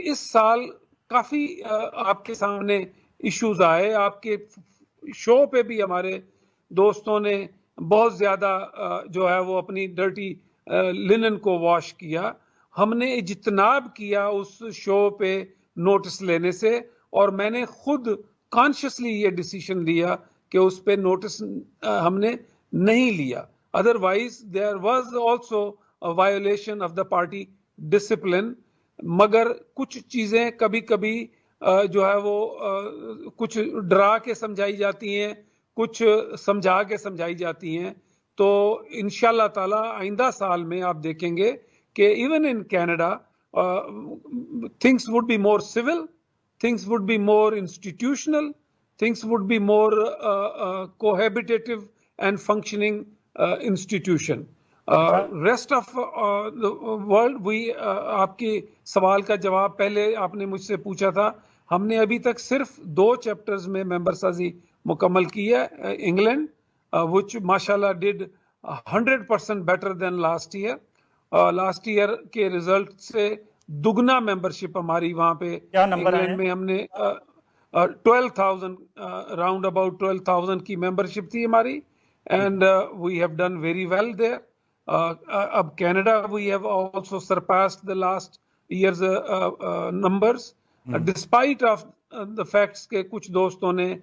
اس سال کافی آپ کے سامنے ایشوز آئے. آپ کے شو پہ بھی ہمارے دوستوں نے بہت زیادہ جو ہے وہ اپنی ڈرٹی لنن کو واش کیا. ہم نے اجتناب کیا اس شو پہ نوٹس لینے سے, اور میں نے خود کانشیسلی یہ ڈیسیشن لیا کہ اس پہ نوٹس ہم نے نہیں لیا. Otherwise there was also violation of the party discipline. مگر کچھ چیزیں کبھی کبھی جو ہے وہ کچھ ڈرا کے سمجھائی جاتی ہیں, کچھ سمجھا کے سمجھائی جاتی ہیں. تو انشاءاللہ تعالی آئندہ سال میں آپ دیکھیں گے کہ even in Canada things would be more civil, things would be more institutional, things would be more cohabitative and functioning institution. Rest of the world, we آپ کے سوال کا جواب پہلے آپ نے مجھ سے پوچھا تھا. ہم نے ابھی تک صرف 2 چیپٹرز میں ممبر سازی مکمل کی ہے. انگلینڈ which ماشاءاللہ did 100% better than last year. Last year کے ریزلٹ سے دگنا ممبرشپ ہماری وہاں پہ انگلینڈ میں. ہم نے 12,000 راؤنڈ اباؤٹ 12,000 کی ممبرشپ تھی ہماری, and we have done very well there. اب Canada we have also surpassed the last years numbers, despite of the facts کہ کچھ دوستوں نے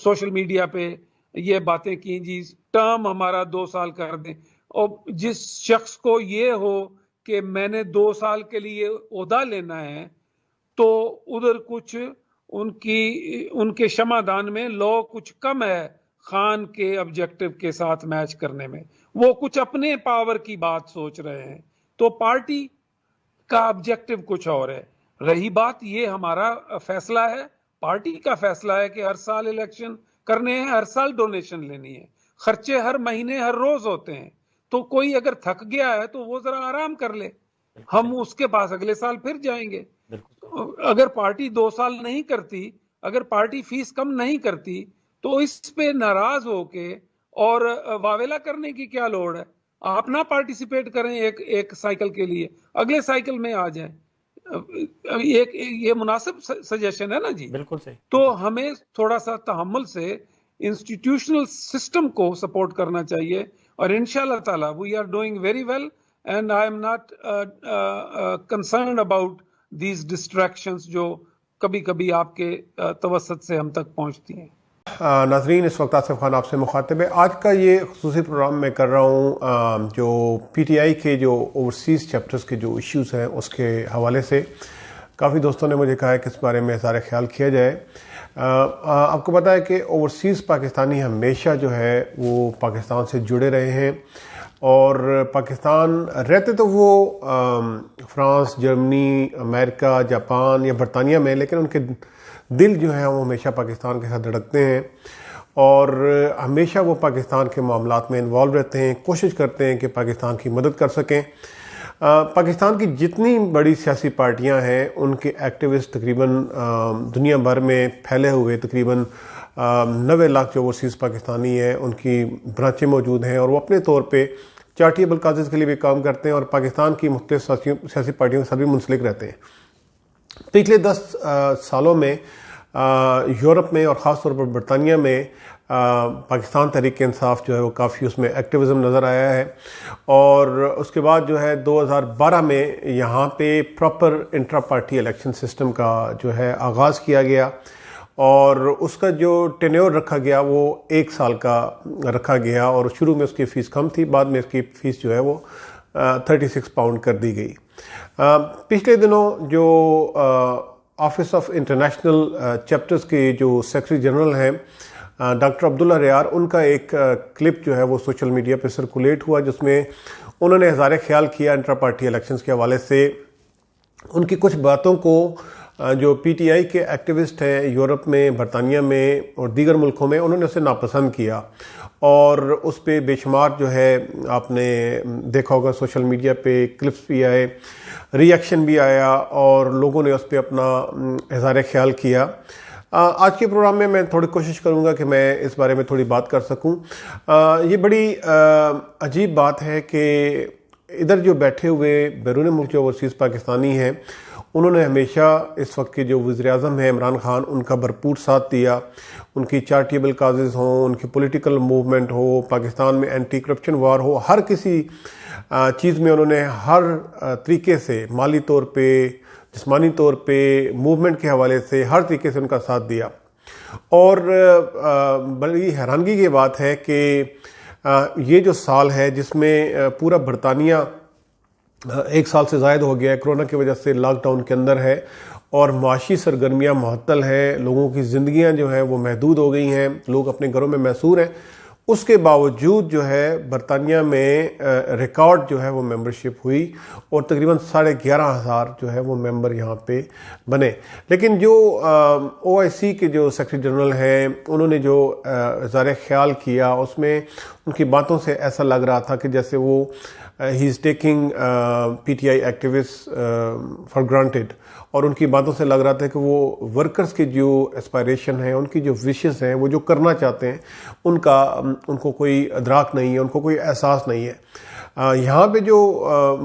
سوشل میڈیا پہ یہ باتیں کی جی ٹرم ہمارا 2 سال کر دیں. اور جس شخص کو یہ ہو کہ میں نے 2 سال کے لیے عہدہ لینا ہے, تو ادھر کچھ ان کے شمعدان میں لو کچھ کم ہے خان کے آبجیکٹو کے ساتھ میچ کرنے میں. وہ کچھ اپنے پاور کی بات سوچ رہے ہیں, تو پارٹی کا آبجیکٹو کچھ اور ہے. رہی بات یہ ہمارا فیصلہ ہے, پارٹی کا فیصلہ ہے کہ ہر سال الیکشن کرنے ہیں, ہر سال ڈونیشن لینی ہے, خرچے ہر مہینے ہر روز ہوتے ہیں. تو کوئی اگر تھک گیا ہے تو وہ ذرا آرام کر لے, ہم اس کے پاس اگلے سال پھر جائیں گے. اگر پارٹی 2 سال نہیں کرتی, اگر پارٹی فیس کم نہیں کرتی, تو اس پہ ناراض ہو کے اور واویلا کرنے کی کیا لوڑ ہے. آپ نہ پارٹیسپیٹ کریں ایک سائیکل کے لیے, اگلے سائیکل میں آ جائیں. یہ مناسب سجیشن ہے نا جی. بالکل صحیح. تو ہمیں تھوڑا سا تحمل سے انسٹیٹیوشنل سسٹم کو سپورٹ کرنا چاہیے, اور انشاءاللہ تعالی we are doing very well, and I am not concerned about these distractions جو کبھی کبھی آپ کے توسط سے ہم تک پہنچتی ہیں. ناظرین, اس وقت آصف خان آپ سے مخاطب ہے. آج کا یہ خصوصی پروگرام میں کر رہا ہوں جو پی ٹی آئی کے جو اوورسیز چیپٹرز کے جو ایشوز ہیں اس کے حوالے سے. کافی دوستوں نے مجھے کہا ہے کہ اس بارے میں اظہار خیال کیا جائے. آپ کو پتہ ہے کہ اوورسیز پاکستانی ہمیشہ جو ہے وہ پاکستان سے جڑے رہے ہیں, اور پاکستان رہتے تو وہ فرانس, جرمنی, امریکہ, جاپان یا برطانیہ میں, لیکن ان کے دل جو ہیں وہ ہمیشہ پاکستان کے ساتھ دھڑکتے ہیں, اور ہمیشہ وہ پاکستان کے معاملات میں انوالو رہتے ہیں, کوشش کرتے ہیں کہ پاکستان کی مدد کر سکیں. پاکستان کی جتنی بڑی سیاسی پارٹیاں ہیں ان کے ایکٹیوسٹ تقریباً دنیا بھر میں پھیلے ہوئے تقریباً 90 لاکھ جو اوورسیز پاکستانی ہیں ان کی برانچیں موجود ہیں, اور وہ اپنے طور پہ چیریٹیبل کازز کے لیے بھی کام کرتے ہیں, اور پاکستان کی مختلف سیاسی پارٹیوں کے ساتھ بھی منسلک رہتے ہیں. پچھلے 10 سالوں میں یورپ میں اور خاص طور پر برطانیہ میں پاکستان تحریک انصاف جو ہے وہ کافی اس میں ایکٹیوزم نظر آیا ہے, اور اس کے بعد جو ہے 2012 میں یہاں پہ proper intra party election system کا جو ہے آغاز کیا گیا, اور اس کا جو ٹینیور رکھا گیا وہ 1 سال کا رکھا گیا, اور شروع میں اس کی فیس کم تھی, بعد میں اس کی فیس جو ہے وہ 36 پاؤنڈ کر دی گئی. پچھلے دنوں جو آفس آف انٹرنیشنل چیپٹرز کے جو سیکرٹری جنرل ہیں ڈاکٹر عبداللہ ریار, ان کا ایک کلپ جو ہے وہ سوشل میڈیا پہ سرکولیٹ ہوا, جس میں انہوں نے اظہار خیال کیا انٹرا پارٹی الیکشنز کے حوالے سے. ان کی کچھ باتوں کو جو پی ٹی آئی کے ایکٹیوسٹ ہیں یورپ میں, برطانیہ میں اور دیگر ملکوں میں, انہوں نے اسے ناپسند کیا, اور اس پہ بے شمار جو ہے آپ نے دیکھا ہوگا سوشل میڈیا پہ کلپس بھی آئے, ری ایکشن بھی آیا, اور لوگوں نے اس پہ اپنا اظہار خیال کیا. آج کے پروگرام میں تھوڑی کوشش کروں گا کہ میں اس بارے میں تھوڑی بات کر سکوں. یہ بڑی عجیب بات ہے کہ ادھر جو بیٹھے ہوئے بیرون ملک جو اوورسیز پاکستانی ہیں انہوں نے ہمیشہ اس وقت کے جو وزیر اعظم ہیں عمران خان ان کا بھرپور ساتھ دیا. ان کی چیریٹیبل کازز ہوں, ان کی پولیٹیکل موومنٹ ہو, پاکستان میں اینٹی کرپشن وار ہو, ہر کسی چیز میں انہوں نے ہر طریقے سے مالی طور پہ, جسمانی طور پہ, موومنٹ کے حوالے سے ہر طریقے سے ان کا ساتھ دیا. اور بڑی حیرانگی کی بات ہے کہ یہ جو سال ہے جس میں پورا برطانیہ 1 سال سے زائد ہو گیا ہے, کرونا کی وجہ سے لاک ڈاؤن کے اندر ہے اور معاشی سرگرمیاں معطل ہیں, لوگوں کی زندگیاں جو ہیں وہ محدود ہو گئی ہیں, لوگ اپنے گھروں میں محصور ہیں, اس کے باوجود جو ہے برطانیہ میں ریکارڈ جو ہے وہ ممبرشپ ہوئی اور تقریباً 11,500 جو ہے وہ ممبر یہاں پہ بنے. لیکن جو OIC کے جو سیکرٹری جنرل ہیں انہوں نے جو اظہار خیال کیا اس میں ان کی باتوں سے ایسا لگ رہا تھا کہ جیسے وہ ہی is taking PTI activist for granted, اور ان کی باتوں سے لگ رہا تھا کہ وہ ورکرز کی جو اسپائریشن ہے, ان کی جو وشز ہیں, وہ جو کرنا چاہتے ہیں ان کو کوئی ادراک نہیں ہے, ان کو کوئی احساس نہیں ہے. یہاں پہ جو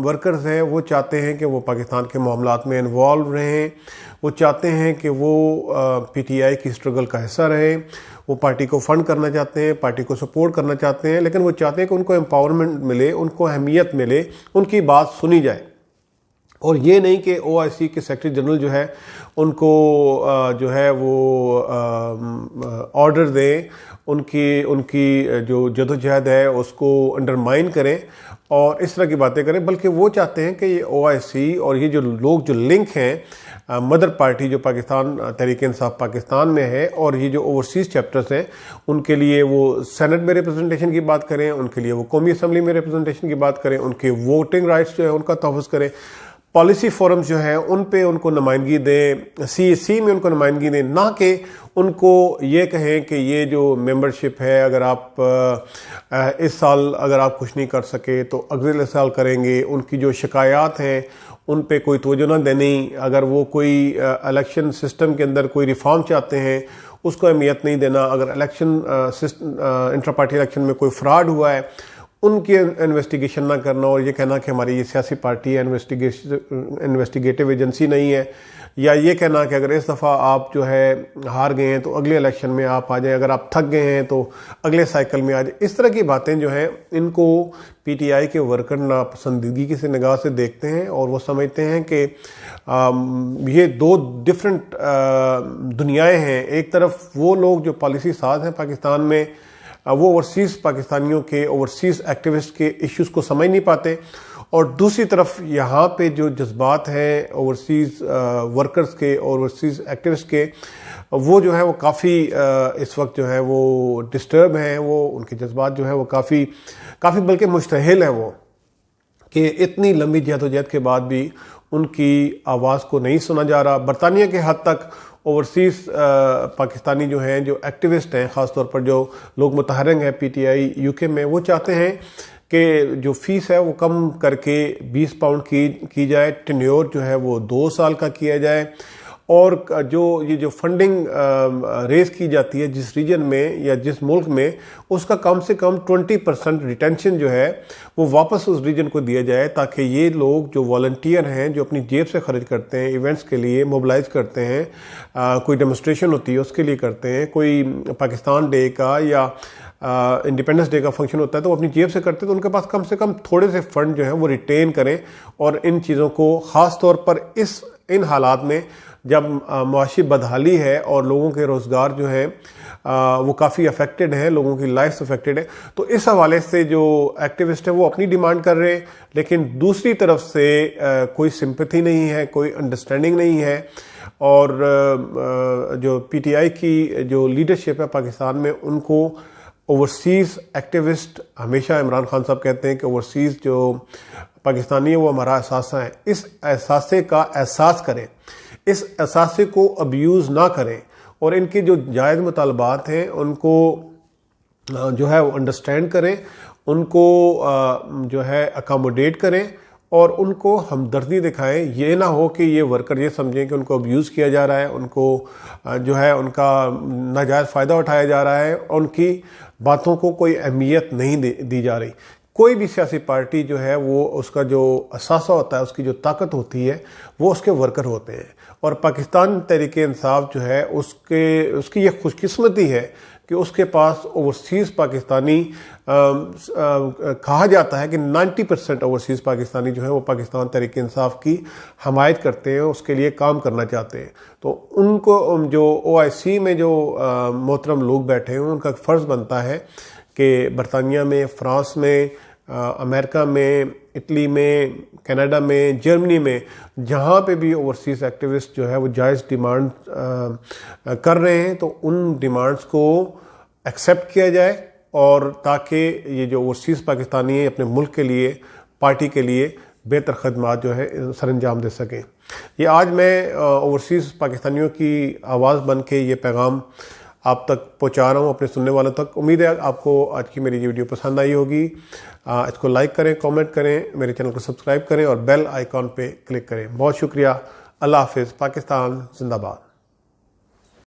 ورکرز ہیں وہ چاہتے ہیں کہ وہ پاکستان کے معاملات میں انوالو رہیں, وہ چاہتے ہیں کہ وہ PTI کی اسٹرگل کا حصہ رہیں, وہ پارٹی کو فنڈ کرنا چاہتے ہیں, پارٹی کو سپورٹ کرنا چاہتے ہیں, لیکن وہ چاہتے ہیں کہ ان کو امپاورمنٹ ملے, ان کو اہمیت ملے, ان کی بات سنی جائے. اور یہ نہیں کہ OIC کے سیکرٹری جنرل جو ہے ان کو جو ہے وہ آرڈر دیں, ان کی جو جدوجہد ہے اس کو انڈرمائن کریں اور اس طرح کی باتیں کریں, بلکہ وہ چاہتے ہیں کہ یہ OIC اور یہ جو لوگ جو لنک ہیں مدر پارٹی جو پاکستان تحریک انصاف پاکستان میں ہے اور یہ جو اوورسیز چیپٹرز ہیں ان کے لیے وہ سینٹ میں ریپرزنٹیشن کی بات کریں, ان کے لیے وہ قومی اسمبلی میں ریپرزنٹیشن کی بات کریں, ان کے ووٹنگ رائٹس جو ہے ان کا تحفظ کریں, پالیسی فورمز جو ہیں ان پہ ان کو نمائندگی دیں, CAC میں ان کو نمائندگی دیں, نہ کہ ان کو یہ کہیں کہ یہ جو ممبرشپ ہے اگر آپ اس سال اگر آپ کچھ نہیں کر سکے تو اگلے سال کریں گے. ان کی جو شکایات ہیں ان پہ کوئی توجہ نہ دینی, اگر وہ کوئی الیکشن سسٹم کے اندر کوئی ریفارم چاہتے ہیں اس کو اہمیت نہیں دینا, اگر الیکشن انٹر پارٹی الیکشن میں کوئی فراڈ ہوا ہے ان کی انویسٹیگیشن نہ کرنا اور یہ کہنا کہ ہماری یہ سیاسی پارٹی ہے, انویسٹیگیٹو ایجنسی نہیں ہے, یا یہ کہنا کہ اگر اس دفعہ آپ جو ہے ہار گئے ہیں تو اگلے الیکشن میں آپ آ جائیں, اگر آپ تھک گئے ہیں تو اگلے سائیکل میں آ جائیں. اس طرح کی باتیں جو ہیں ان کو PTI کے ورکر ناپسندیدگی کی نگاہ سے دیکھتے ہیں اور وہ سمجھتے ہیں کہ یہ 2 ڈفرنٹ دنیائیں ہیں. ایک طرف وہ لوگ جو پالیسی ساز ہیں پاکستان میں وہ اوورسیز پاکستانیوں کے, اوورسیز ایکٹیوسٹ کے ایشوز کو سمجھ نہیں پاتے, اور دوسری طرف یہاں پہ جو جذبات ہیں اوورسیز ورکرز کے, اوورسیز ایکٹیوسٹ کے, وہ جو ہے وہ کافی اس وقت جو ہے وہ ڈسٹرب ہیں, وہ ان کے جذبات جو ہے وہ کافی بلکہ مشتعل ہیں, وہ کہ اتنی لمبی جہد کے بعد بھی ان کی آواز کو نہیں سنا جا رہا. برطانیہ کے حد تک اوورسیز پاکستانی جو ہیں, جو ایکٹیوسٹ ہیں, خاص طور پر جو لوگ متحرک ہیں PTI UK میں, وہ چاہتے ہیں کہ جو فیس ہے وہ کم کر کے 20 پاؤنڈ کی جائے, ٹینیور جو ہے وہ 2 سال کا کیا جائے, اور جو فنڈنگ ریز کی جاتی ہے جس ریجن میں یا جس ملک میں, اس کا کم سے کم 20% ریٹینشن جو ہے وہ واپس اس ریجن کو دیا جائے, تاکہ یہ لوگ جو والنٹیئر ہیں, جو اپنی جیب سے خرچ کرتے ہیں, ایونٹس کے لیے موبلائز کرتے ہیں, کوئی ڈیمونسٹریشن ہوتی ہے اس کے لیے کرتے ہیں, کوئی پاکستان ڈے کا یا انڈیپینڈنس ڈے کا فنکشن ہوتا ہے تو وہ اپنی جیب سے کرتے ہیں, تو ان کے پاس کم سے کم تھوڑے سے فنڈ جو ہیں وہ ریٹین کریں, اور ان چیزوں کو خاص طور پر ان حالات میں جب معاشی بدحالی ہے اور لوگوں کے روزگار جو ہیں وہ کافی افیکٹڈ ہیں, لوگوں کی لائف افیکٹڈ ہے, تو اس حوالے سے جو ایکٹیوسٹ ہیں وہ اپنی ڈیمانڈ کر رہے ہیں, لیکن دوسری طرف سے کوئی سمپتھی نہیں ہے, کوئی انڈرسٹینڈنگ نہیں ہے. اور جو PTI کی جو لیڈرشپ ہے پاکستان میں, ان کو اوورسیز ایکٹیوسٹ ہمیشہ عمران خان صاحب کہتے ہیں کہ اوورسیز جو پاکستانی ہے وہ ہمارا اثاثہ ہے, اس اثاثے کا احساس کریں, اس اثاثے کو ابیوز نہ کریں, اور ان کے جو جائز مطالبات ہیں ان کو جو ہے وہ انڈرسٹینڈ کریں, ان کو جو ہے اکاموڈیٹ کریں, اور ان کو ہمدردی دکھائیں. یہ نہ ہو کہ یہ ورکر یہ سمجھیں کہ ان کو ابیوز کیا جا رہا ہے, ان کو جو ہے ان کا ناجائز فائدہ اٹھایا جا رہا ہے, اور ان کی باتوں کو کوئی اہمیت نہیں دی جا رہی. کوئی بھی سیاسی پارٹی جو ہے وہ اس کا جو اثاثہ ہوتا ہے، اس کی جو طاقت ہوتی ہے وہ اس کے ورکر ہوتے ہیں، اور پاکستان تحریک انصاف جو ہے اس کی یہ خوش قسمتی ہے کہ اس کے پاس اوورسیز پاکستانی کہا جاتا ہے کہ 90% اوورسیز پاکستانی جو ہے وہ پاکستان تحریک انصاف کی حمایت کرتے ہیں، اس کے لیے کام کرنا چاہتے ہیں۔ تو ان کو جو OIC میں جو محترم لوگ بیٹھے ہیں ان کا فرض بنتا ہے کہ برطانیہ میں، فرانس میں، امریکہ میں، اٹلی میں، کینیڈا میں، جرمنی میں، جہاں پہ بھی اوورسیز ایکٹیوسٹ جو ہے وہ جائز ڈیمانڈ کر رہے ہیں تو ان ڈیمانڈز کو ایکسیپٹ کیا جائے، اور تاکہ یہ جو اوورسیز پاکستانی ہیں اپنے ملک کے لیے، پارٹی کے لیے بہتر خدمات جو ہے سر انجام دے سکیں۔ یہ آج میں اوورسیز پاکستانیوں کی آواز بن کے یہ پیغام آپ تک پہنچا رہا ہوں اپنے سننے والوں تک۔ امید ہے آپ کو آج کی میری یہ ویڈیو پسند آئی ہوگی۔ اس کو لائک کریں، کامنٹ کریں، میرے چینل کو سبسکرائب کریں اور بیل آئیکن پہ کلک کریں۔ بہت شکریہ۔ اللہ حافظ۔ پاکستان زندہ باد۔